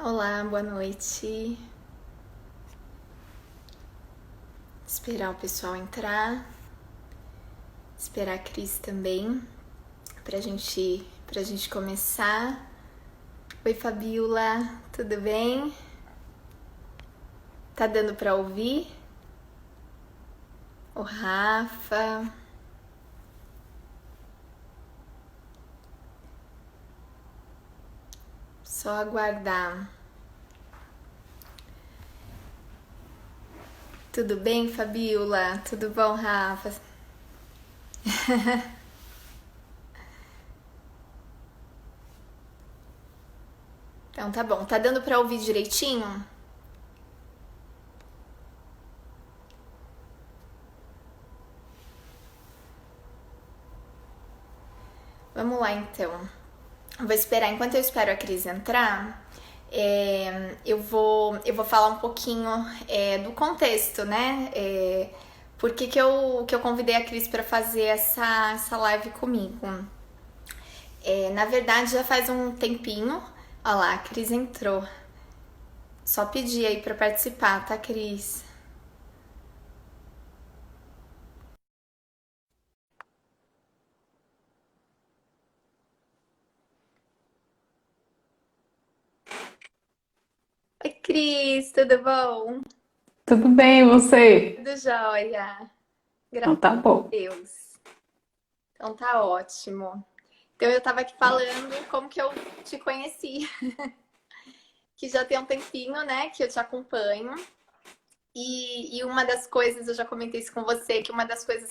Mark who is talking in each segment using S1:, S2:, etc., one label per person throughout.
S1: Olá, boa noite. Esperar o pessoal entrar, esperar a Cris também, pra gente começar. Oi, Fabiola, tudo bem? Tá dando pra ouvir? O Rafa. Só aguardar. Tudo bem, Fabiola? Tudo bom, Rafa? Então tá bom. Tá dando pra ouvir direitinho? Vamos lá então. Vou esperar. Enquanto eu espero a Cris entrar, eu vou falar um pouquinho do contexto, né? Por que eu convidei a Cris para fazer essa live comigo? Na verdade, já faz um tempinho. Olha lá, a Cris entrou. Só pedir aí para participar, tá, Cris? Oi, Cris, tudo bom?
S2: Tudo bem, e você?
S1: Tudo jóia. Graças
S2: Então tá
S1: a
S2: bom.
S1: Deus. Então tá ótimo. Então eu tava aqui falando como que eu te conheci, que já tem um tempinho, né, que eu te acompanho. E uma das coisas, eu já comentei isso com você, que uma das coisas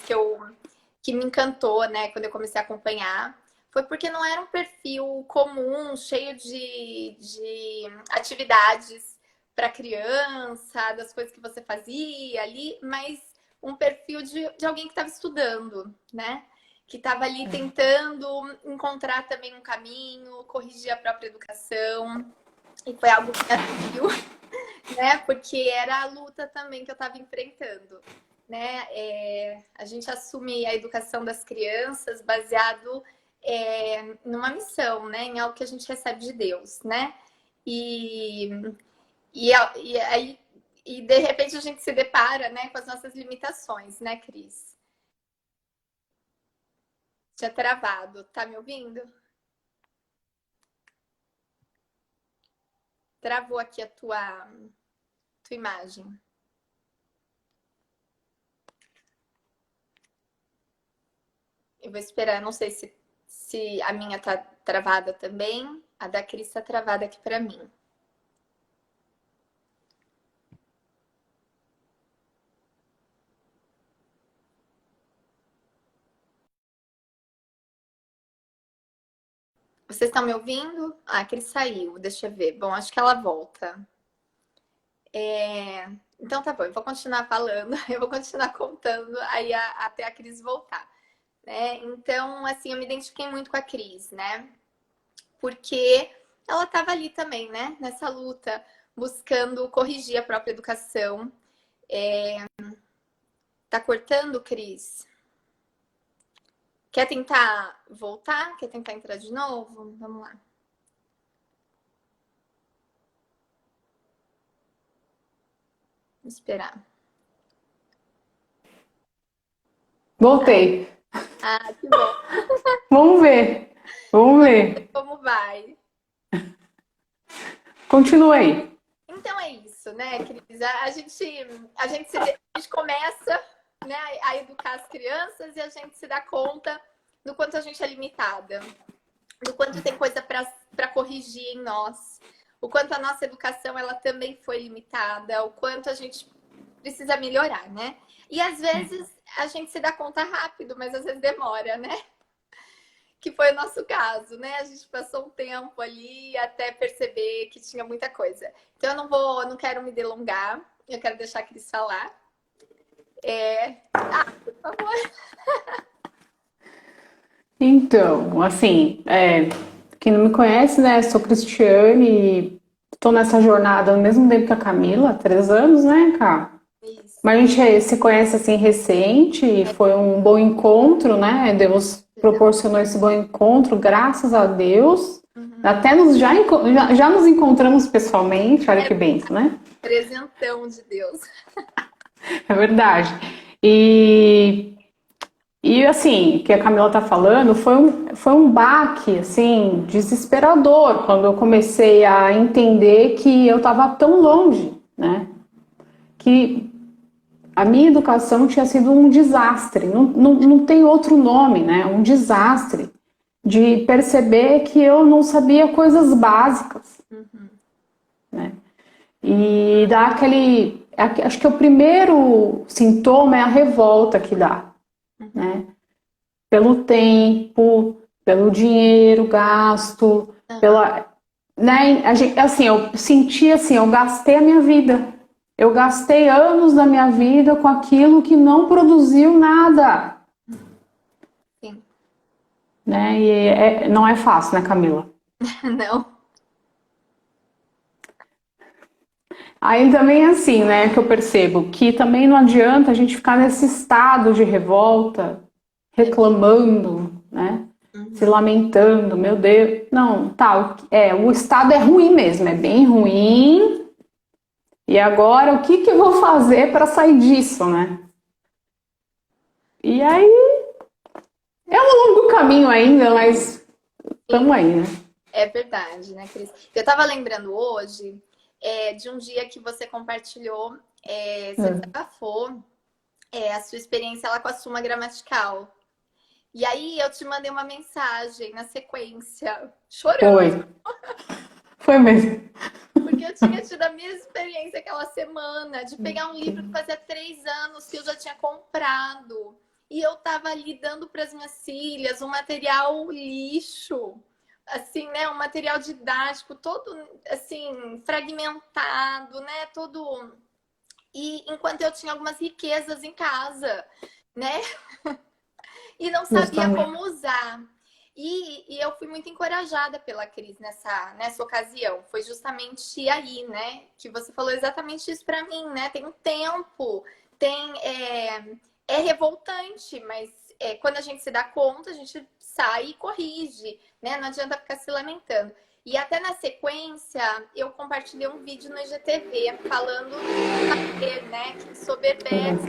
S1: que me encantou, né, quando eu comecei a acompanhar, foi porque não era um perfil comum, cheio de atividades para criança, das coisas que você fazia ali, mas um perfil de alguém que estava estudando, né? Que estava ali tentando encontrar também um caminho, corrigir a própria educação. E foi algo que me atraiu, né? Porque era a luta também que eu estava enfrentando, né? A gente assume a educação das crianças baseado numa missão, né? Em algo que a gente recebe de Deus, né? E, e aí e de repente a gente se depara, né, com as nossas limitações, né, Cris? Tinha travado, tá me ouvindo? Travou aqui a tua imagem. Eu vou esperar, não sei se a minha tá travada também. A da Cris tá travada aqui para mim. Vocês estão me ouvindo? Ah, a Cris saiu, deixa eu ver. Bom, acho que ela volta. Então tá bom, eu vou continuar falando, eu vou continuar contando aí até a Cris voltar. Né? Então, assim, eu me identifiquei muito com a Cris, né? Porque ela estava ali também, né? Nessa luta, buscando corrigir a própria educação. Tá cortando, Cris? Quer tentar voltar? Quer tentar entrar de novo? Vamos lá. Vou esperar.
S2: Voltei.
S1: Ah, que bom.
S2: Vamos ver. Vamos ver.
S1: Como vai?
S2: Continua aí.
S1: Então é isso, né, Cris? A gente começa, né, a educar as crianças e a gente se dá conta do quanto a gente é limitada, do quanto tem coisa para corrigir em nós, o quanto a nossa educação ela também foi limitada, o quanto a gente precisa melhorar, né? E às vezes a gente se dá conta rápido, mas às vezes demora, né? Que foi o nosso caso, né? A gente passou um tempo ali até perceber que tinha muita coisa. Então eu não quero me delongar, eu quero deixar a Cris falar. Por favor.
S2: Então, assim, quem não me conhece, né? Sou Cristiane, estou nessa jornada ao mesmo tempo que a Camila, há 3 anos, né, Cá?
S1: Isso.
S2: Mas a gente se conhece assim recente, foi um bom encontro, né? Deus proporcionou esse bom encontro, graças a Deus. Até já nos encontramos pessoalmente, olha que benção, né?
S1: Presentão de Deus.
S2: É verdade. E assim, o que a Camila tá falando foi um baque, assim, desesperador, quando eu comecei a entender que eu estava tão longe, né? Que a minha educação tinha sido um desastre, não tem outro nome, né? Um desastre de perceber que eu não sabia coisas básicas, né? E dá acho que o primeiro sintoma é a revolta que dá, né? Pelo tempo, pelo dinheiro gasto, né? Assim, eu senti assim, eu gastei a minha vida. Eu gastei anos da minha vida com aquilo que não produziu nada.
S1: Sim.
S2: Né? E não é fácil, né, Camila?
S1: Não.
S2: Aí também é assim, né, que eu percebo que também não adianta a gente ficar nesse estado de revolta, reclamando, né? Se lamentando, meu Deus. Não, tá, o estado é ruim mesmo, é bem ruim. E agora, o que eu vou fazer para sair disso, né? E aí, é um longo caminho ainda, mas estamos aí, né?
S1: É verdade, né, Cris? Eu tava lembrando hoje de um dia que você compartilhou, você desabafou a sua experiência lá com a Suma Gramatical. E aí eu te mandei uma mensagem na sequência, chorando.
S2: Foi mesmo.
S1: Porque eu tinha tido a mesma experiência aquela semana, de pegar um livro que fazia 3 anos que eu já tinha comprado. E eu tava ali dando para as minhas filhas um material lixo, assim, né? Um material didático todo, assim, fragmentado, né? Todo... E enquanto eu tinha algumas riquezas em casa, né? E não sabia como usar. E eu fui muito encorajada pela Cris nessa ocasião. Foi justamente aí, né? Que você falou exatamente isso pra mim, né? Tem um tempo, é revoltante, mas quando a gente se dá conta, a gente sai e corrige, né? Não adianta ficar se lamentando. E até na sequência, eu compartilhei um vídeo no IGTV falando do saber, né? Que ensoberbece.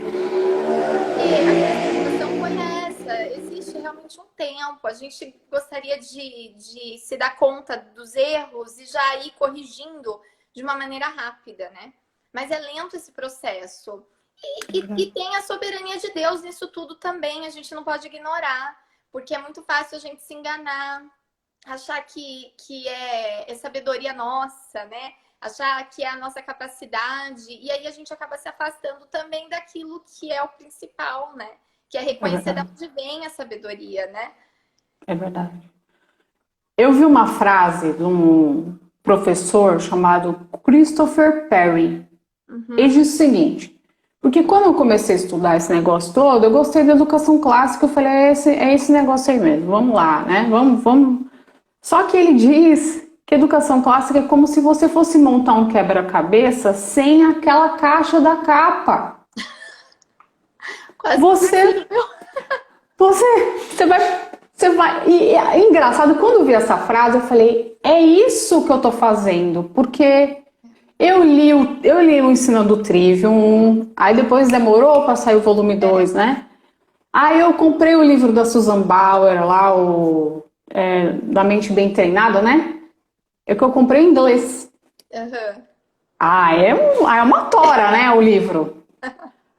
S1: A questão foi essa. Existe realmente um tempo. A gente gostaria de se dar conta dos erros e já ir corrigindo de uma maneira rápida, né? Mas é lento esse processo. E tem a soberania de Deus nisso tudo também. A gente não pode ignorar, porque é muito fácil a gente se enganar, achar que é sabedoria nossa, né? Achar que é a nossa capacidade. E aí a gente acaba se afastando também daquilo que é o principal, né? Que é reconhecer de onde vem a sabedoria, né?
S2: É verdade. Eu vi uma frase de um professor chamado Christopher Perry. Ele disse o seguinte, porque quando eu comecei a estudar esse negócio todo, eu gostei da educação clássica, eu falei, é esse negócio aí mesmo, vamos lá, né? Vamos. Só que ele diz que educação clássica é como se você fosse montar um quebra-cabeça sem aquela caixa da capa.
S1: Quase
S2: você vai. E é engraçado, quando eu vi essa frase, eu falei, é isso que eu tô fazendo, porque eu li o Ensinando o Trivium, aí depois demorou para sair o volume 2, né? Aí eu comprei o livro da Susan Bauer lá, da Mente Bem Treinada, né? É que eu comprei em inglês. É uma tora, né, o livro.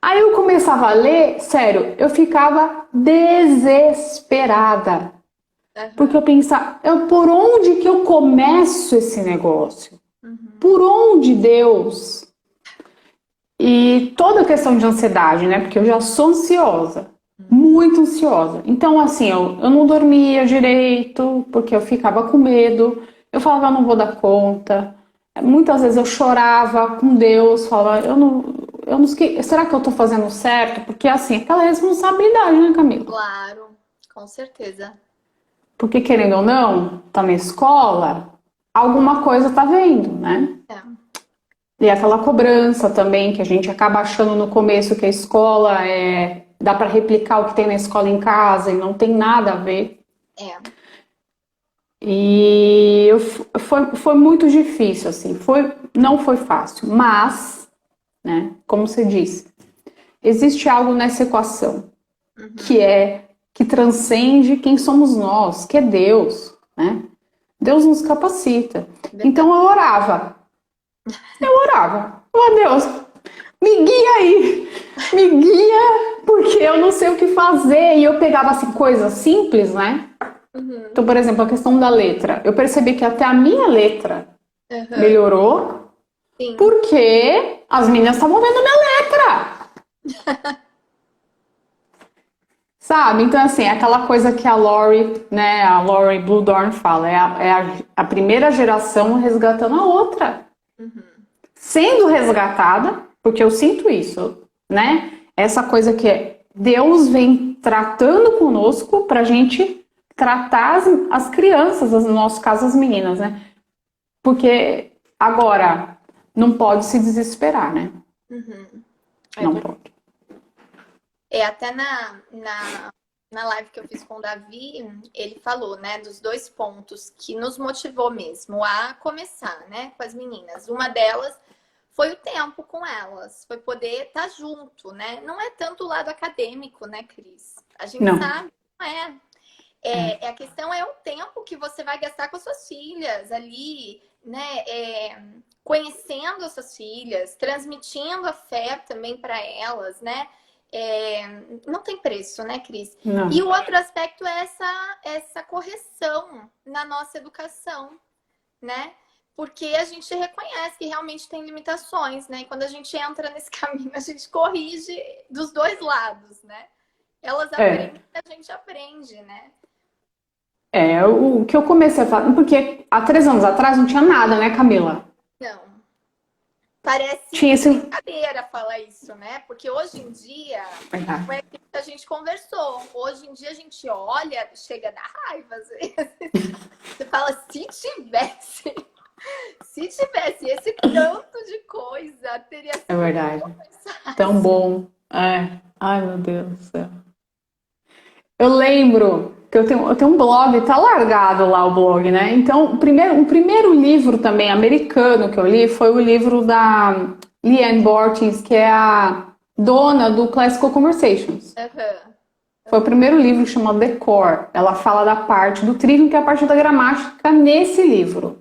S2: Aí eu começava a ler, sério, eu ficava desesperada. Porque eu pensava, por onde que eu começo esse negócio? Por onde, Deus? E toda a questão de ansiedade, né? Porque eu já sou ansiosa, muito ansiosa. Então, assim, eu não dormia direito, porque eu ficava com medo. Eu falava, eu não vou dar conta. Muitas vezes eu chorava com Deus, falava, será que eu tô fazendo certo? Porque, assim, aquela responsabilidade, né, Camila?
S1: Claro, com certeza.
S2: Porque, querendo ou não, tá na escola, alguma coisa tá vendo, né? E aquela cobrança também, que a gente acaba achando no começo que a escola dá para replicar o que tem na escola em casa e não tem nada a ver. E foi muito difícil, assim, não foi fácil, mas, né, como você disse, existe algo nessa equação que transcende quem somos nós, que é Deus, né? Deus nos capacita. Então eu orava, oh Deus, me guia aí, me guia, porque eu não sei o que fazer. E eu pegava assim coisas simples, né? Então, por exemplo, a questão da letra. Eu percebi que até a minha letra melhorou,
S1: Sim.
S2: porque as meninas estavam vendo a minha letra. Sabe? Então, assim, é aquela coisa que a Lori, né, a Lori Bluedorn fala, a primeira geração resgatando a outra. Sendo resgatada, porque eu sinto isso, né? Essa coisa que Deus vem tratando conosco pra gente tratar as crianças, no nosso caso as meninas, né? Porque agora não pode se desesperar, né? Não pode.
S1: Até na live que eu fiz com o Davi, ele falou, né, dos 2 pontos que nos motivou mesmo a começar, né, com as meninas. Uma delas foi o tempo com elas, foi poder estar junto, né? Não é tanto o lado acadêmico, né, Cris? A gente sabe, não é. A questão é o tempo que você vai gastar com as suas filhas ali, né? Conhecendo as suas filhas, transmitindo a fé também para elas, né? Não tem preço, né, Cris?
S2: Não.
S1: E o outro aspecto é essa correção na nossa educação, né? Porque a gente reconhece que realmente tem limitações, né? E quando a gente entra nesse caminho, a gente corrige dos 2 lados, né? Elas aprendem, a gente aprende, né?
S2: O que eu comecei a falar, porque há 3 anos atrás não tinha nada, né, Camila?
S1: Não. Parece brincadeira falar isso, né? Porque hoje em dia, como é que a gente conversou, hoje em dia a gente olha, chega a dar raiva, às vezes. Você fala, se tivesse esse tanto de coisa, teria sido
S2: verdade. Tão bom. Ai, meu Deus do céu. Eu lembro que eu tenho um blog, tá largado lá o blog, né? Então, o primeiro livro também americano que eu li foi o livro da Leanne Bortins, que é a dona do Classical Conversations. Foi o primeiro livro chamado The Core. Ela fala da parte do trígono, que é a parte da gramática, nesse livro.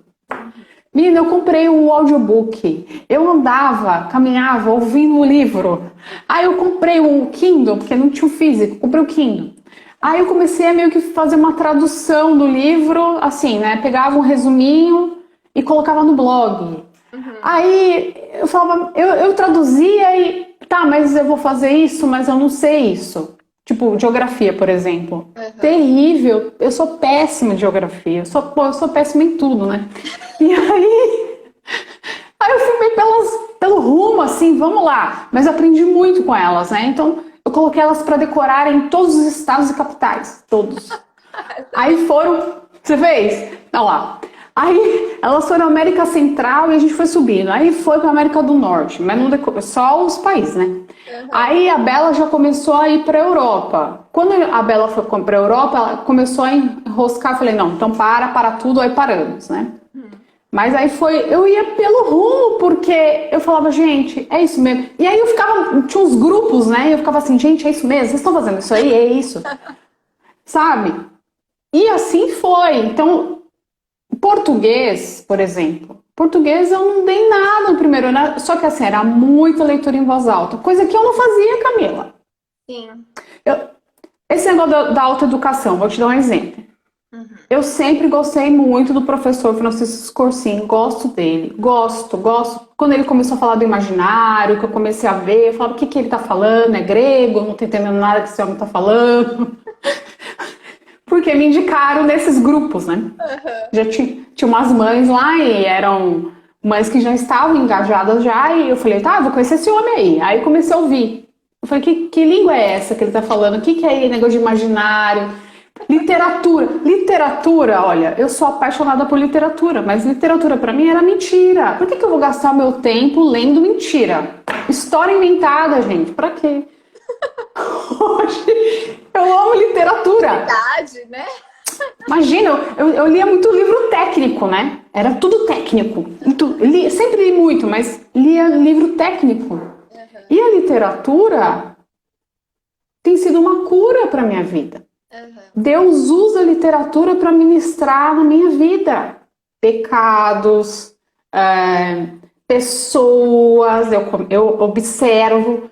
S2: Menina, eu comprei um audiobook. Eu andava, caminhava, ouvindo o livro. Aí eu comprei um Kindle, porque não tinha o físico. Comprei o Kindle. Aí eu comecei a meio que fazer uma tradução do livro, assim, né? Pegava um resuminho e colocava no blog. Aí eu falava, eu traduzia e... Tá, mas eu vou fazer isso, mas eu não sei isso. Tipo, geografia, por exemplo. Terrível. Eu sou péssima de geografia. Eu sou péssima em tudo, né? E aí eu fui meio pelo rumo, assim, vamos lá. Mas eu aprendi muito com elas, né? Então, eu coloquei elas para decorarem todos os estados e capitais. Todos. Aí foram... Você fez? Olha lá. Aí elas foram na América Central e a gente foi subindo. Aí foi para América do Norte, mas não decorou, só os países, né? Aí a Bela já começou a ir para a Europa. Quando a Bela foi para a Europa, ela começou a enroscar. Eu falei, não, então para tudo, aí paramos, né? Mas aí eu ia pelo rumo, porque eu falava, gente, é isso mesmo. E aí tinha uns grupos, né? E eu ficava assim, gente, é isso mesmo? Vocês estão fazendo isso aí? É isso. Sabe? E assim foi. Então, português, por exemplo. Português eu não dei nada no primeiro ano. Só que assim, era muita leitura em voz alta. Coisa que eu não fazia, Camila.
S1: Sim.
S2: Esse negócio da autoeducação, vou te dar um exemplo. Eu sempre gostei muito do professor Francisco Scorsin, gosto dele, gosto. Quando ele começou a falar do imaginário, que eu comecei a ver, eu falava, o que ele tá falando? É grego? Não tô entendendo nada que esse homem tá falando. Porque me indicaram nesses grupos, né? Já tinha umas mães lá e eram mães que já estavam engajadas já, e eu falei, tá, vou conhecer esse homem aí. Aí eu comecei a ouvir. Eu falei, que língua é essa que ele tá falando? O que é negócio de imaginário? Literatura, olha, eu sou apaixonada por literatura, mas literatura pra mim era mentira. Por que eu vou gastar o meu tempo lendo mentira? História inventada, gente, pra quê? Hoje, eu amo literatura.
S1: Verdade, né?
S2: Imagina, eu lia muito livro técnico, né? Era tudo técnico. Sempre li muito, mas lia livro técnico.
S1: Uhum.
S2: E a literatura tem sido uma cura para minha vida.
S1: Uhum.
S2: Deus usa a literatura para ministrar na minha vida. Pecados, pessoas, eu observo.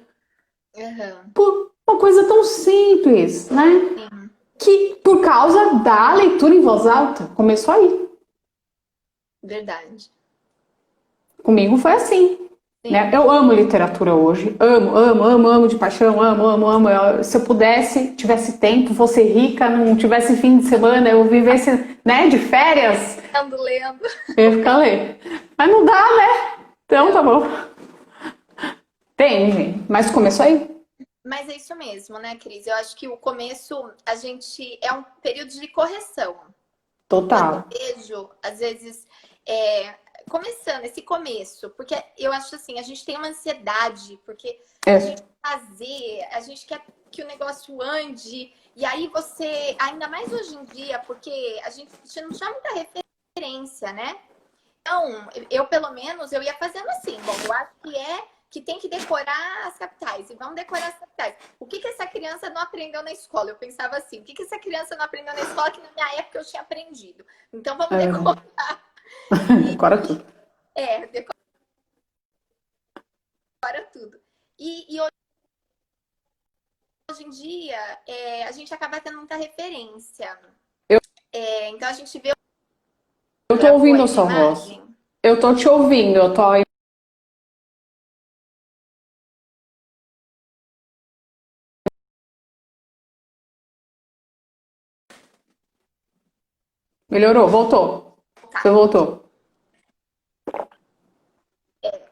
S1: Uhum.
S2: Por uma coisa tão simples, né?
S1: Sim.
S2: Que por causa da leitura em voz alta, começou aí.
S1: Verdade.
S2: Comigo foi assim.
S1: Sim.
S2: Né? Eu amo literatura hoje, amo de paixão, amo. Se eu pudesse, tivesse tempo, fosse rica, não tivesse fim de semana, eu vivesse, né, de férias,
S1: Lendo.
S2: eu ia ficar lendo. Mas não dá, né? Então tá bom. Tem, gente, mas começou aí.
S1: Mas é isso mesmo, né, Cris? Eu acho que o começo, a gente é um período de correção. Quando eu
S2: Total.
S1: vejo, às vezes, começando esse começo, porque eu acho assim, a gente tem uma ansiedade, porque a gente a gente quer que o negócio ande, e aí você, ainda mais hoje em dia, porque a gente não tinha muita referência, né? Então, eu pelo menos, eu ia fazendo assim, bom, eu acho que tem que decorar as capitais, e vamos decorar as capitais. O que essa criança não aprendeu na escola? Eu pensava assim, o que essa criança não aprendeu na escola que na minha época eu tinha aprendido? Então vamos decorar.
S2: Agora tudo.
S1: Decora tudo. E hoje em dia, a gente acaba tendo muita referência. Então a gente vê
S2: Eu tô
S1: outra
S2: ouvindo a
S1: coisa,
S2: sua voz.
S1: imagem.
S2: Eu tô te ouvindo, eu tô. Melhorou, voltou.
S1: Tá.
S2: Você voltou.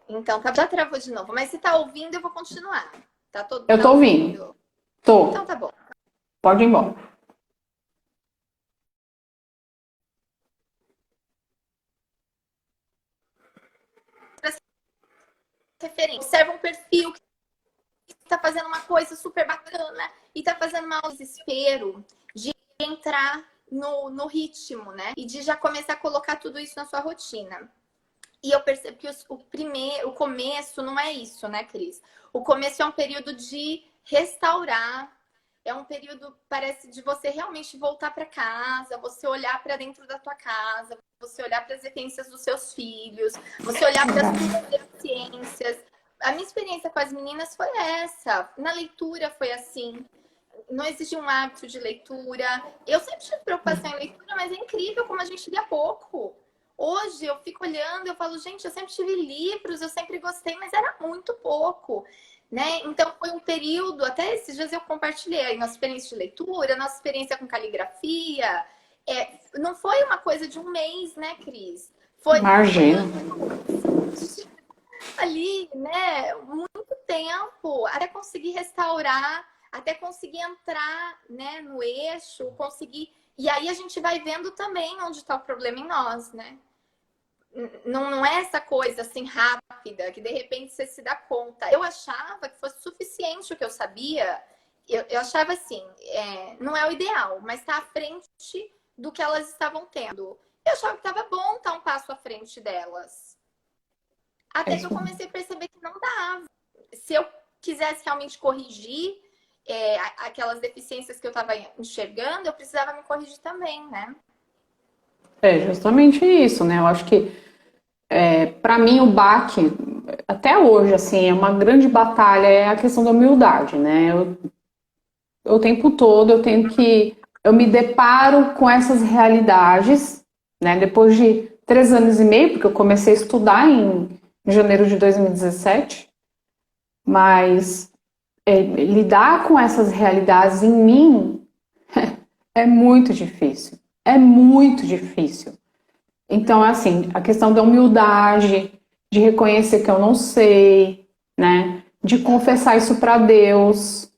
S1: Então, já travou de novo. Mas se tá ouvindo, eu vou continuar.
S2: Eu
S1: Tá
S2: tô ouvindo.
S1: ouvindo? Então
S2: Tô.
S1: tá bom.
S2: Pode ir embora.
S1: Referência. Observa um perfil que tá fazendo uma coisa super bacana e tá fazendo um desespero de entrar no ritmo, né? E de já começar a colocar tudo isso na sua rotina. E eu percebo que o começo não é isso, né, Cris? O começo é um período de restaurar, é um período, parece, de você realmente voltar para casa, você olhar para dentro da tua casa, você olhar para as essências dos seus filhos, você olhar para as suas deficiências. A minha experiência com as meninas foi essa. Na leitura foi assim. Não existia um hábito de leitura. Eu sempre tive preocupação em leitura, mas é incrível como a gente lia pouco. Hoje eu fico olhando, eu falo, gente, eu sempre tive livros, eu sempre gostei, mas era muito pouco, né? Então foi um período, até esses dias eu compartilhei a nossa experiência de leitura, a nossa experiência com caligrafia. Não foi uma coisa de um mês, né, Cris? Foi
S2: Imagina.
S1: ali, né, muito tempo, até conseguir restaurar, até conseguir entrar, né, no eixo, conseguir. E aí a gente vai vendo também onde está o problema em nós, né? Não é essa coisa assim rápida, que de repente você se dá conta. Eu achava que fosse suficiente o que eu sabia. Eu achava assim, não é o ideal, mas está à frente do que elas estavam tendo. Eu achava que estava bom estar um passo à frente delas. Até que eu comecei a perceber que não dava. Se eu quisesse realmente corrigir aquelas deficiências que eu estava enxergando, eu precisava me corrigir também, né?
S2: É justamente isso, né? Eu acho que, para mim, o baque, até hoje, assim, é uma grande batalha, é a questão da humildade, né? O tempo todo eu me deparo com essas realidades, né? Depois de 3 anos e meio, porque eu comecei a estudar em janeiro de 2017, mas lidar com essas realidades em mim é muito difícil. É muito difícil. Então, assim, a questão da humildade, de reconhecer que eu não sei, né? De confessar isso para Deus,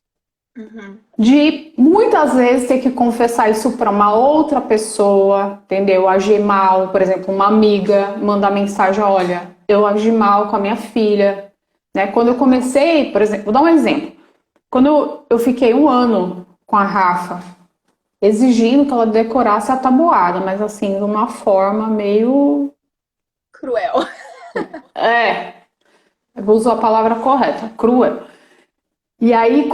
S2: de muitas vezes ter que confessar isso para uma outra pessoa, entendeu? Agir mal, por exemplo, uma amiga mandar mensagem, olha, eu agi mal com a minha filha, né? Quando eu comecei, por exemplo, vou dar um exemplo. Quando eu fiquei 1 ano com a Rafa, exigindo que ela decorasse a tabuada, mas assim, de uma forma meio.
S1: Cruel.
S2: É, eu vou usar a palavra correta, cruel. E aí,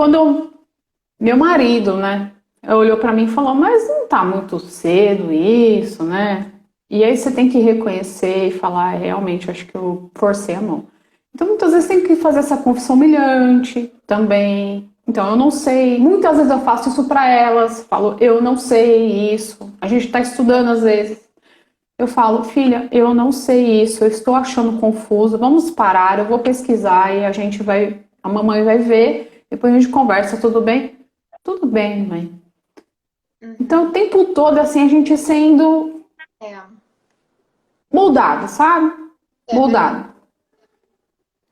S2: meu marido, né, olhou pra mim e falou: Mas não tá muito cedo isso, né? E aí você tem que reconhecer e falar: Realmente, acho que eu forcei a mão. Então, muitas vezes tem que fazer essa confissão humilhante também. Então, eu não sei. Muitas vezes eu faço isso pra elas, falo: Eu não sei isso. A gente tá estudando às vezes. Eu falo: Filha, eu não sei isso, eu estou achando confuso. Vamos parar, eu vou pesquisar e a mamãe vai ver. Depois a gente conversa, tudo bem? Tudo bem, mãe. Então, o
S1: Uhum.
S2: tempo todo, assim, a gente sendo
S1: É,
S2: moldado, sabe?
S1: é verdade.
S2: Moldado.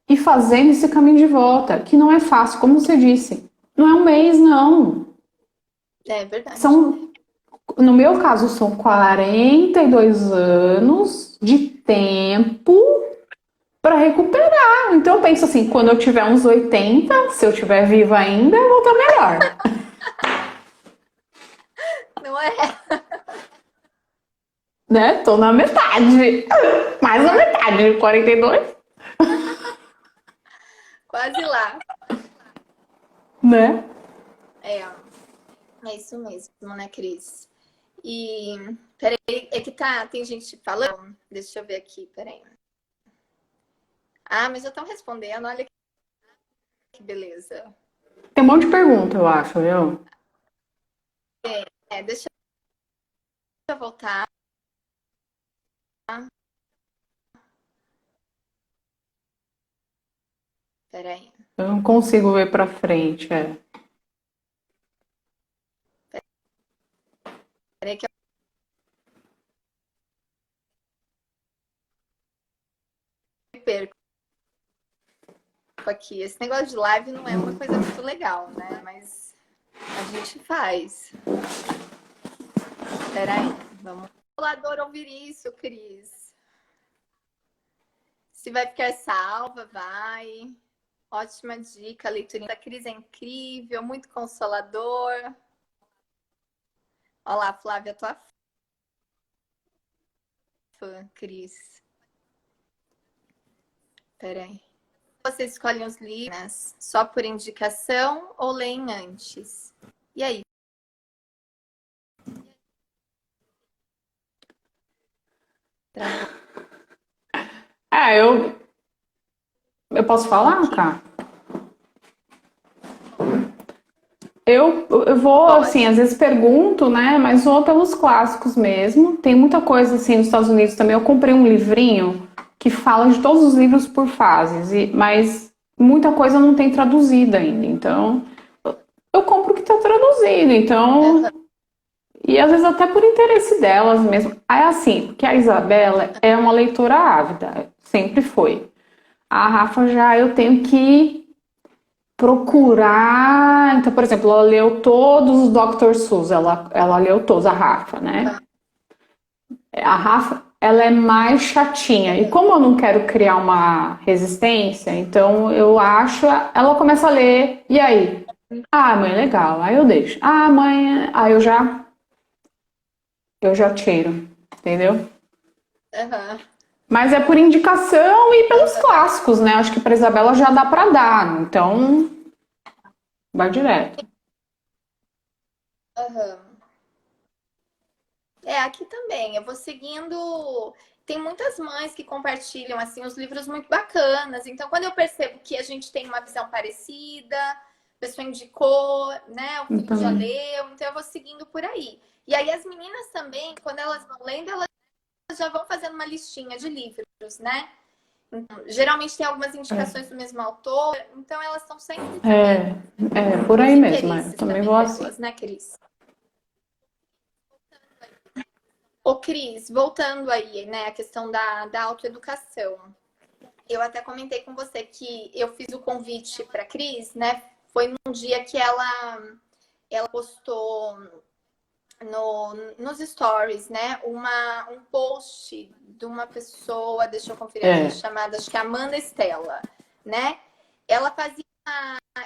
S2: E fazendo esse caminho de volta, que não é fácil, como você disse. Não é um mês, não.
S1: É verdade.
S2: São, no meu caso, são 42 anos de tempo para recuperar. Então, eu penso assim, quando eu tiver uns 80, se eu estiver viva ainda, eu vou estar melhor.
S1: Não é?
S2: Né? Tô na metade. Mais na metade, 42,
S1: Quase lá.
S2: né?
S1: É, é isso mesmo, né, Cris? E peraí, é que tem gente falando. Deixa eu ver aqui, peraí. Ah, mas já estão respondendo, olha que beleza.
S2: Tem um monte de pergunta, eu acho, viu?
S1: Deixa eu voltar. Peraí.
S2: Eu não consigo ver pra frente, é.
S1: Peraí que eu me perco aqui. Esse negócio de live não é uma coisa muito legal, né? Mas a gente faz. Peraí, vamos. O controlador ouvir isso, Cris. Se vai ficar salva, vai. Ótima dica, a leitura da Cris é incrível, muito consolador. Olá, Flávia, tua fã, Cris. Peraí. Você escolhe os livros só por indicação ou leem antes? E aí? Travou
S2: É, eu posso falar,
S1: aqui.
S2: cara? Eu vou, assim,
S1: Pode.
S2: às vezes pergunto, né? Mas vou pelos clássicos mesmo. Tem muita coisa, assim, nos Estados Unidos também. Eu comprei um livrinho que fala de todos os livros por fases, mas muita coisa não tem traduzida ainda. Então, eu compro o que está traduzido. Então,
S1: Uhum.
S2: e às vezes até por interesse delas mesmo. Aí, assim, porque a Isabela é uma leitora ávida, sempre foi. A Rafa já eu tenho que procurar. Então, por exemplo, ela leu todos os Dr. Seuss, ela leu todos, a Rafa, né? A Rafa, ela é mais chatinha. E como eu não quero criar uma resistência, então eu acho, ela começa a ler, e aí? Ah, mãe, legal. Aí eu deixo. Ah, mãe, aí eu já tiro, entendeu?
S1: Uhum.
S2: Mas é por indicação e pelos clássicos, né? Acho que para Isabela já dá para dar, então vai direto.
S1: Uhum. É, aqui também. Eu vou seguindo. Tem muitas mães que compartilham assim os livros muito bacanas. Então, quando eu percebo que a gente tem uma visão parecida, a pessoa indicou, né? O filho já
S2: Então,
S1: leu, então eu vou seguindo por aí. E aí as meninas também, quando elas vão lendo, elas já vão fazendo uma listinha de livros, né? Então, geralmente tem algumas indicações do mesmo autor, então elas estão sempre também
S2: por
S1: com
S2: aí
S1: os
S2: mesmo. Eu
S1: interesses
S2: também
S1: também
S2: vou assim.
S1: delas, né, Cris? Ô, Cris, voltando aí, né, a questão da autoeducação. Eu até comentei com você que eu fiz o convite para Cris, né? Foi num dia que ela postou nos stories, né? Um post de uma pessoa, deixa eu conferir aqui,
S2: É.
S1: chamada, acho que é Amanda Estela, né? Ela fazia,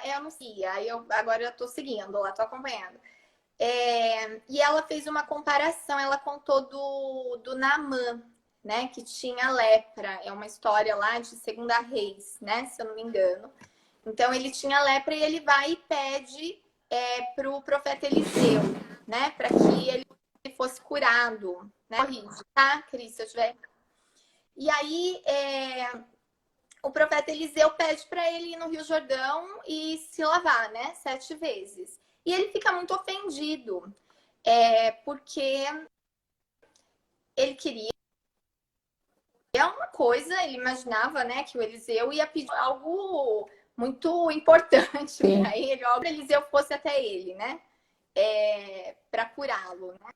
S1: eu anuncia, aí agora eu tô seguindo lá, tô acompanhando. E ela fez uma comparação, ela contou do Naamã, né, que tinha lepra. É uma história lá de Segunda Reis, né, se eu não me engano. Então ele tinha lepra e ele vai e pede para o profeta Eliseu, né, para que ele fosse curado, né? Corrige, tá, Cris, se eu tiver. E aí o profeta Eliseu pede para ele ir no Rio Jordão e se lavar, né, 7 vezes. E ele fica muito ofendido, porque ele queria uma coisa, ele imaginava, né, que o Eliseu ia pedir algo muito importante para ele, ó, que o Eliseu fosse até ele, né, para curá-lo, né?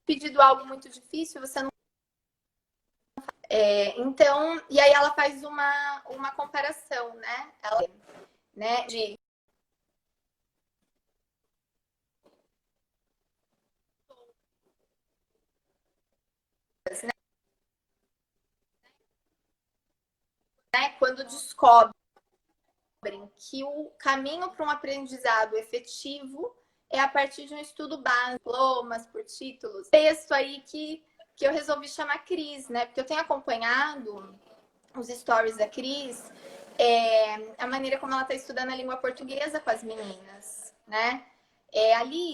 S1: Pedido algo muito difícil, você não. Então, e aí ela faz uma comparação, né? Ela, né, de né, quando descobrem que o caminho para um aprendizado efetivo é a partir de um estudo básico, diplomas, por títulos. Texto aí que eu resolvi chamar Cris, né? Porque eu tenho acompanhado os stories da Cris, a maneira como ela está estudando a língua portuguesa com as meninas, né? Ali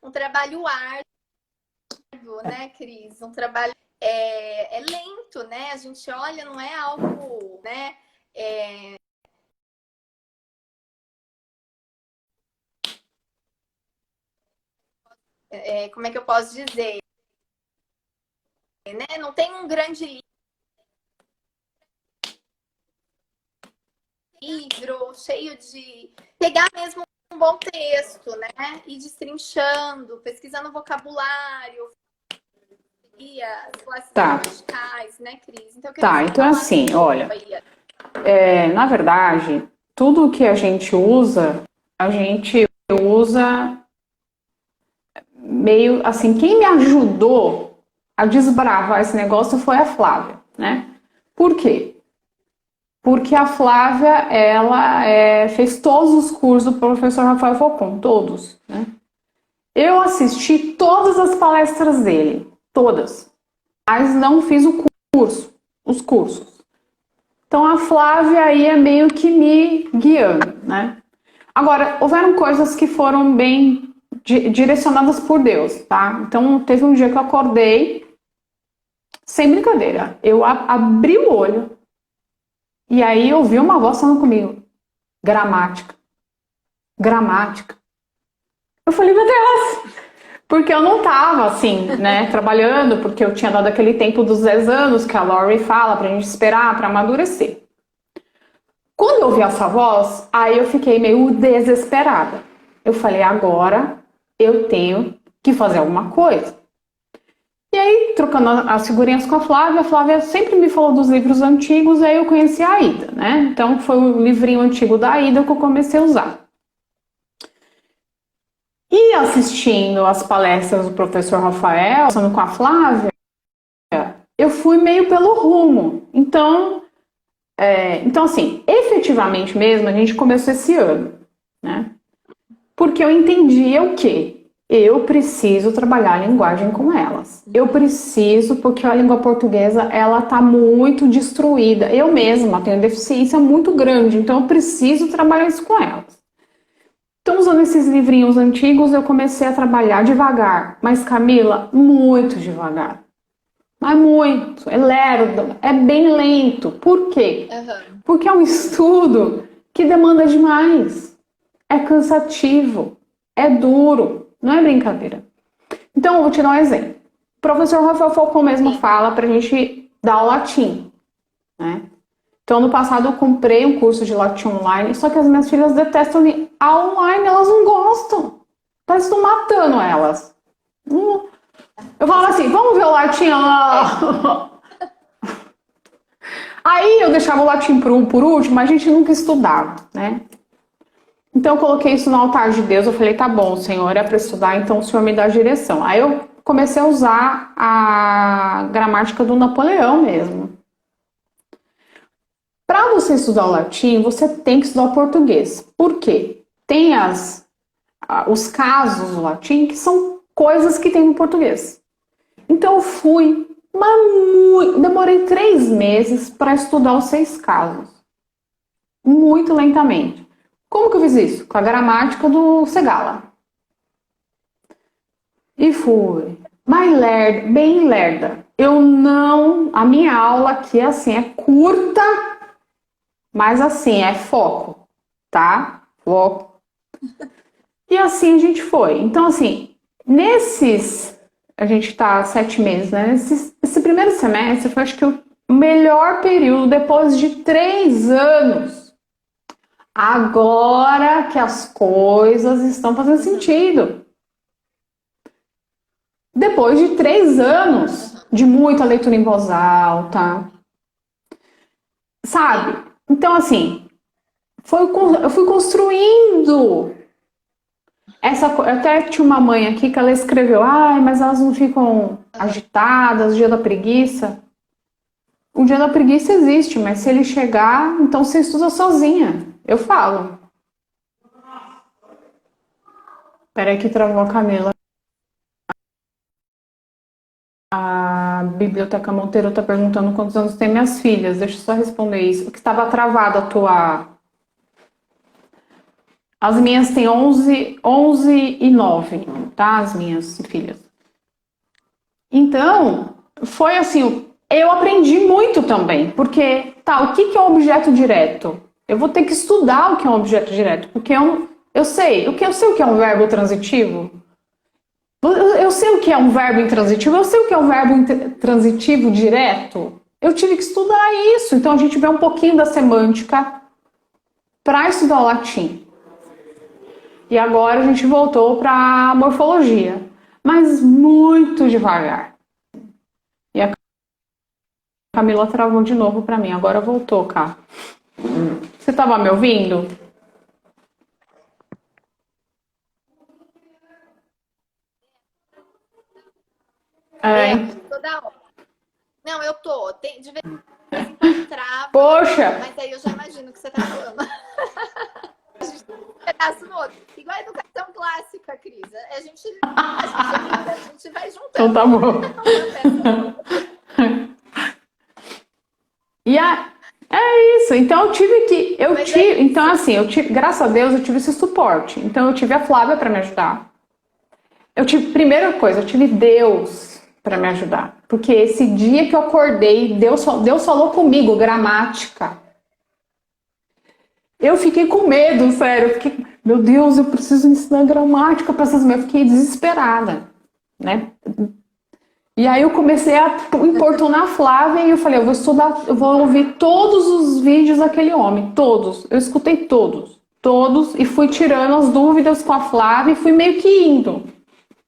S1: um trabalho árduo, né, Cris? Um trabalho lento, né? A gente olha, não é algo, né? Como é que eu posso dizer? Né? Não tem um grande livro cheio de pegar mesmo um bom texto, né? E destrinchando, pesquisando vocabulário, e as classes gramaticais, né, Cris? Então,
S2: então assim, olha, na verdade, tudo que a gente usa meio assim, quem me ajudou a desbravar esse negócio foi a Flávia, né? Por quê? Porque a Flávia, ela fez todos os cursos do professor Rafael Falcon, todos, né? Eu assisti todas as palestras dele, todas, mas não fiz os cursos. Então a Flávia aí é meio que me guiando, né? Agora, houveram coisas que foram bem direcionadas por Deus, tá? Então teve um dia que eu acordei, sem brincadeira, eu abri o olho e aí eu ouvi uma voz falando comigo, gramática. Eu falei, meu Deus, porque eu não tava assim, né, trabalhando, porque eu tinha dado aquele tempo dos 10 anos que a Laurie fala pra gente esperar pra amadurecer. Quando eu ouvi essa voz, aí eu fiquei meio desesperada. Eu falei, agora eu tenho que fazer alguma coisa. E aí, trocando as figurinhas com a Flávia sempre me falou dos livros antigos, aí eu conheci a Aida, né? Então foi o livrinho antigo da Aida que eu comecei a usar. E assistindo as palestras do professor Rafael, conversando com a Flávia, eu fui meio pelo rumo. Então assim, efetivamente mesmo, a gente começou esse ano, né? Porque eu entendia o quê? Eu preciso trabalhar a linguagem com elas. Eu preciso, porque a língua portuguesa, ela tá muito destruída. Eu mesma tenho deficiência muito grande, então eu preciso trabalhar isso com elas. Então, usando esses livrinhos antigos, eu comecei a trabalhar devagar. Mas, Camila, muito devagar. Mas muito. É lerdo, é bem lento. Por quê? Porque é um estudo que demanda demais. É cansativo. É duro. Não é brincadeira. Então, eu vou te dar um exemplo. O professor Rafael Falcon mesmo fala pra gente dar o latim, né? Então, no passado eu comprei um curso de latim online, só que as minhas filhas detestam a online, elas não gostam. Parece que estão matando elas. Eu falo assim, vamos ver o latim? Aí eu deixava o latim por último, mas a gente nunca estudava, né? Então eu coloquei isso no altar de Deus, eu falei, tá bom, Senhor, é para estudar, então o Senhor me dá a direção. Aí eu comecei a usar a gramática do Napoleão mesmo. Para você estudar o latim, você tem que estudar o português. Por quê? Tem os casos do latim que são coisas que tem no português. Então eu fui, mas demorei 3 meses para estudar os 6 casos. Muito lentamente. Como que eu fiz isso? Com a gramática do Segala. E fui. Mas lerda, bem lerda. Eu não. A minha aula aqui é assim, é curta, mas assim, é foco, tá? Foco. E assim a gente foi. Então, assim, nesses. A gente tá 7 meses, né? Esse primeiro semestre foi, acho que, o melhor período depois de 3 anos. Agora que as coisas estão fazendo sentido. Depois de 3 anos de muita leitura em voz alta, sabe? Então, assim, eu fui construindo essa coisa. Até tinha uma mãe aqui que ela escreveu: ai, mas elas não ficam agitadas, o dia da preguiça. O dia da preguiça existe, mas se ele chegar, então você estuda sozinha. Eu falo. Peraí que travou a Camila. A Biblioteca Monteiro está perguntando quantos anos tem minhas filhas. Deixa eu só responder isso. Que estava travada a tua. As minhas têm 11 e 9, tá? As minhas filhas. Então, foi assim, eu aprendi muito também, porque, tá, o que é um objeto direto? Eu vou ter que estudar o que é um objeto direto, porque eu sei o que é um verbo transitivo. Eu sei o que é um verbo intransitivo, eu sei o que é um verbo transitivo direto. Eu tive que estudar isso, então a gente vê um pouquinho da semântica para estudar o latim. E agora a gente voltou para a morfologia, mas muito devagar. E a Camila travou de novo para mim, agora voltou, cá. Você estava me ouvindo? É.
S1: Toda hora. Não, eu tô. De vez em quando trava.
S2: Poxa!
S1: Mas aí eu já imagino o que você tá falando. A gente pedaço no outro. Igual a educação clássica, Cris. A gente vai juntando.
S2: Então tá bom. E é isso. Então eu tive que. Então, assim, graças a Deus, eu tive esse suporte. Então eu tive a Flávia para me ajudar. Primeira coisa, eu tive Deus para me ajudar. Porque esse dia que eu acordei, Deus falou comigo, gramática. Eu fiquei com medo, sério. Meu Deus, eu preciso ensinar gramática para essas mulheres. Eu fiquei desesperada, né? E aí eu comecei a importunar a Flávia e eu falei, eu vou estudar, eu vou ouvir todos os vídeos daquele homem, todos. Eu escutei todos, e fui tirando as dúvidas com a Flávia e fui meio que indo.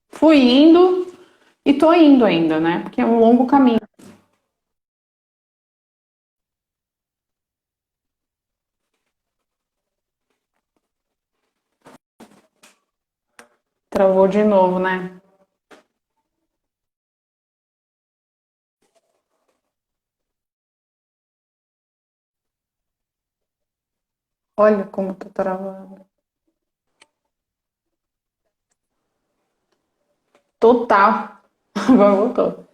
S2: Fui indo e tô indo ainda, né? Porque é um longo caminho. Travou de novo, né? Olha como tô travando. Total. Agora voltou.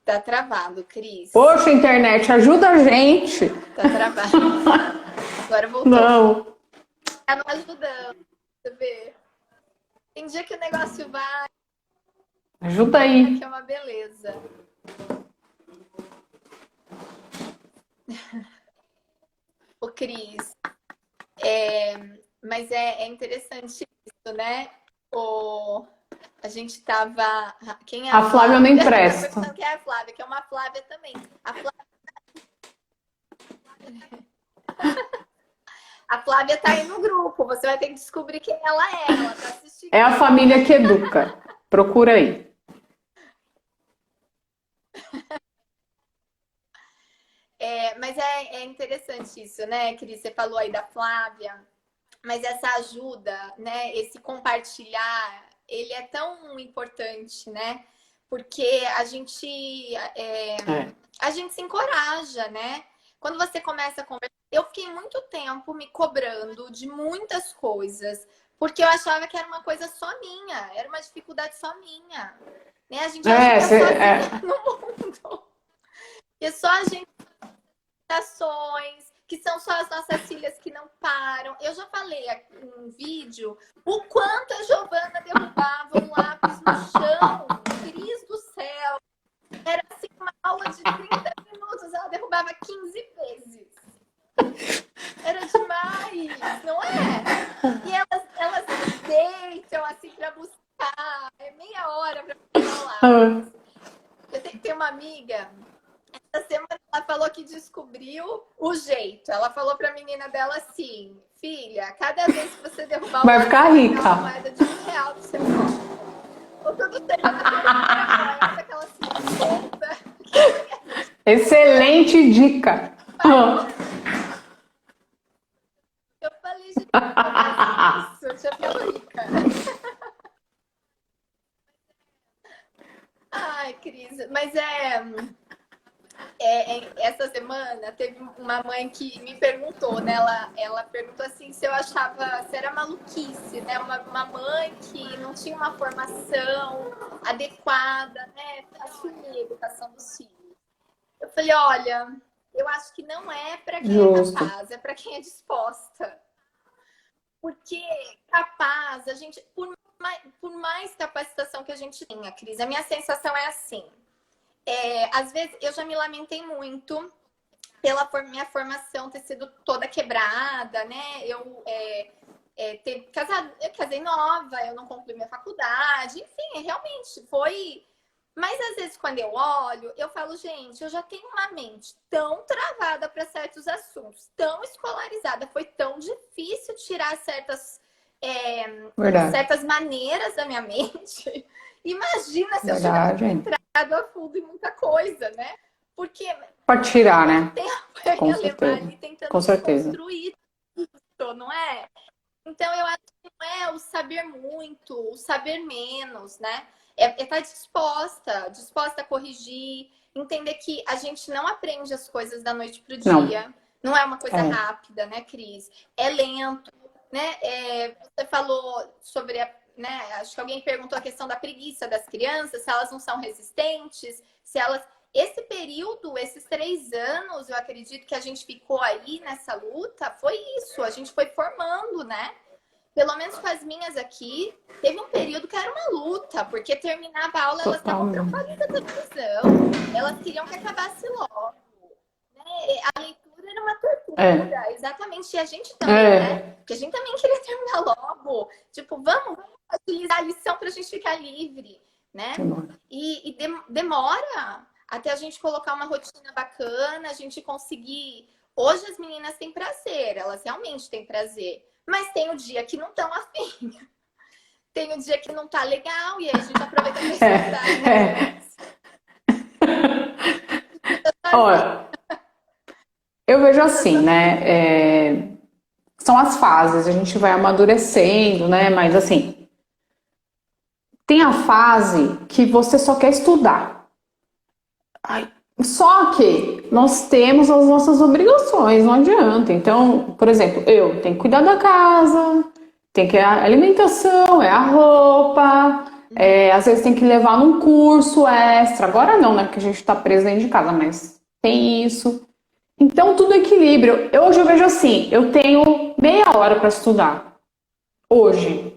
S1: Tá travado, Cris.
S2: Poxa, internet, ajuda a gente.
S1: Tá travado. Agora voltou.
S2: Não.
S1: Tá não ajudando. Você vê. Tem dia que o negócio vai.
S2: Ajuda aí.
S1: Que é uma beleza. Ô, Cris. Mas é interessante isso, né? A gente tava. Quem é
S2: a Flávia eu nem presto.
S1: Quem é a Flávia? Que é uma Flávia também. A Flávia tá aí no grupo. Você vai ter que descobrir quem ela é. Ela tá assistindo.
S2: É a família que educa. Procura aí.
S1: Mas é interessante isso, né, Cris? Você falou aí da Flávia. Mas essa ajuda, né? Esse compartilhar, ele é tão importante, né? Porque
S2: É.
S1: a gente se encoraja, né? Quando você começa a conversar, eu fiquei muito tempo me cobrando de muitas coisas, porque eu achava que era uma coisa só minha, era uma dificuldade só minha. Né? A gente acha que é sozinha no mundo. E só a gente ações, que são só as nossas filhas que não param. Eu já falei aqui em um vídeo o quanto a Giovana derrubava um lápis no chão. Cris do céu. Era assim uma aula de 30 minutos, ela derrubava 15 vezes. Era demais, não é? E elas deitam assim para buscar. É meia hora para buscar o lápis. Eu tenho uma amiga. Essa semana ela falou que descobriu o jeito. Ela falou para a menina dela assim: filha, cada vez que você derrubar o
S2: Vai
S1: lápis,
S2: ficar
S1: eu vou dar uma
S2: rica.
S1: moeda de R$ 1 pro seu colo. Ou tudo seja, ela tem uma moeda que ela se dá conta que
S2: Excelente dica.
S1: eu falei, gente, mas é isso, eu tinha ficado rica. Ai, Cris, mas essa semana teve uma mãe que me perguntou, né? Ela perguntou assim se eu achava, se era maluquice, né? Uma mãe que não tinha uma formação adequada, né? Assumir a educação dos filhos. Eu falei, olha, eu acho que não é para quem é
S2: Justo.
S1: capaz, é para quem é disposta. Porque capaz, a gente, por mais capacitação que a gente tenha, Cris, a minha sensação é assim. Às vezes eu já me lamentei muito pela minha formação ter sido toda quebrada, né? Eu casei nova, eu não concluí minha faculdade, enfim, realmente foi. Mas às vezes quando eu olho, eu falo, gente, eu já tenho uma mente tão travada para certos assuntos, tão escolarizada, foi tão difícil tirar
S2: Verdade.
S1: certas maneiras da minha mente. Imagina se eu tivesse
S2: Verdade.
S1: entrado a fundo em muita coisa, né? Porque
S2: Pode tirar,
S1: quanto
S2: né?
S1: tempo eu
S2: Com
S1: ia levar
S2: certeza.
S1: ali tentando
S2: Com certeza.
S1: desconstruir isso, não é? Então eu acho que não é o saber muito, o saber menos, né? É estar disposta a corrigir, entender que a gente não aprende as coisas da noite para o
S2: Não.
S1: dia. Não é uma coisa
S2: É.
S1: rápida, né, Cris? É lento, né? Você falou sobre né? Acho que alguém perguntou a questão da preguiça das crianças, se elas não são resistentes, se elas. Esse período, esses 3 anos, eu acredito que a gente ficou aí nessa luta, foi isso, a gente foi formando, né? Pelo menos com as minhas aqui, teve um período que era uma luta, porque terminava a aula, elas estavam preocupadas
S2: Totalmente.
S1: com a televisão, elas queriam que acabasse logo. Né? A leitura era uma
S2: É.
S1: tortura, exatamente, e a gente também, né?
S2: É.
S1: Porque a gente também queria terminar logo. Tipo, vamos utilizar a lição para a gente ficar livre, né?
S2: Demora.
S1: E demora até a gente colocar uma rotina bacana, a gente conseguir. Hoje as meninas têm prazer, elas realmente têm prazer. Mas tem o dia que não estão afim. Tem o dia que não tá legal, e aí a gente aproveita para estudar,
S2: É.
S1: né?
S2: É. Olha, eu vejo assim, né? São as fases, a gente vai amadurecendo, né? Mas assim, tem a fase que você só quer estudar. Ai, só que nós temos as nossas obrigações, não adianta. Então, por exemplo, eu tenho que cuidar da casa, tem que a alimentação, é a roupa, às vezes tem que levar num curso extra. Agora não, né? Porque a gente tá preso dentro de casa, mas tem isso. Então, tudo é equilíbrio. Hoje eu vejo assim, eu tenho meia hora para estudar. Hoje.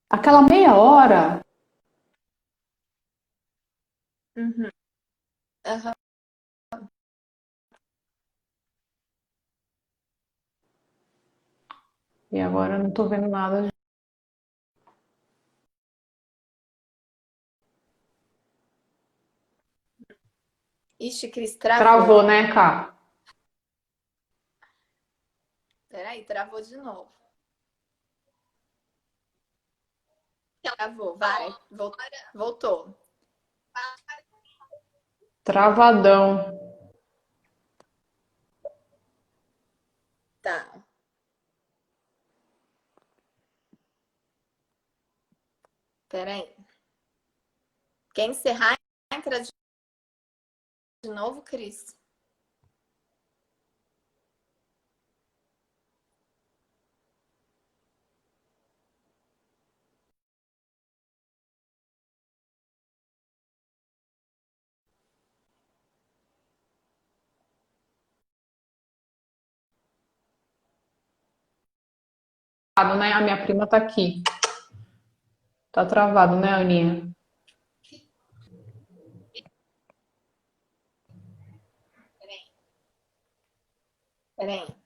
S2: Aquela meia hora.
S1: Uhum. Uhum.
S2: E agora eu não tô vendo nada.
S1: Ixi, Cris, travou.
S2: Travou, né, Cá?
S1: Peraí, travou de novo. Travou, vai. Voltou.
S2: Travadão.
S1: Tá. Pera aí. Quer encerrar? Entra de novo, Cris?
S2: Né? A minha prima tá aqui. Tá travado, né, Aninha?
S1: Pera aí.